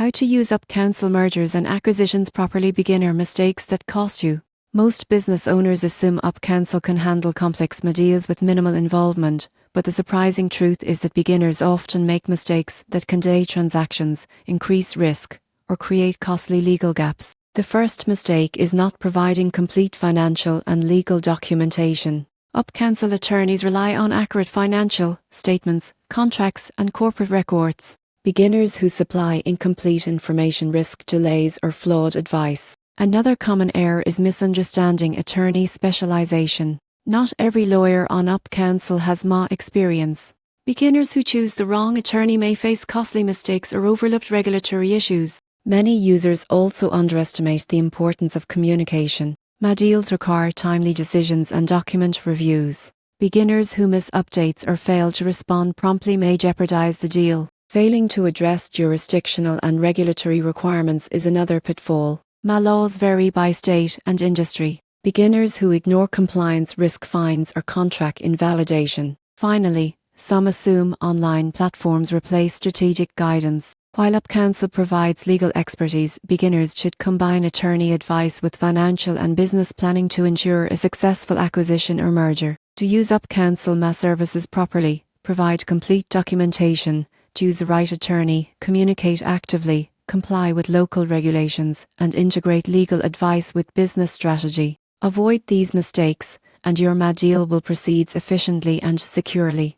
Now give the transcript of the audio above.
How to use UpCounsel mergers and acquisitions properly. Beginner mistakes that cost you. Most business owners assume UpCounsel can handle complex deals with minimal involvement, but the surprising truth is that beginners often make mistakes that can delay transactions, increase risk, or create costly legal gaps. The first mistake is not providing complete financial and legal documentation. UpCounsel attorneys rely on accurate financial statements, contracts, and corporate records. Beginners who supply incomplete information risk delays or flawed advice. Another common error is misunderstanding attorney specialization. Not every lawyer on UpCounsel has law experience. Beginners who choose the wrong attorney may face costly mistakes or overlooked regulatory issues. Many users also underestimate the importance of communication. Deals require timely decisions and document reviews. Beginners who miss updates or fail to respond promptly may jeopardize the deal. Failing to address jurisdictional and regulatory requirements is another pitfall. Laws vary by state and industry. Beginners who ignore compliance risk fines or contract invalidation. Finally, some assume online platforms replace strategic guidance. While UpCounsel provides legal expertise, beginners should combine attorney advice with financial and business planning to ensure a successful acquisition or merger. To use UpCounsel services properly, provide complete documentation, choose the right attorney, communicate actively, comply with local regulations, and integrate legal advice with business strategy. Avoid these mistakes, and your deal will proceed efficiently and securely.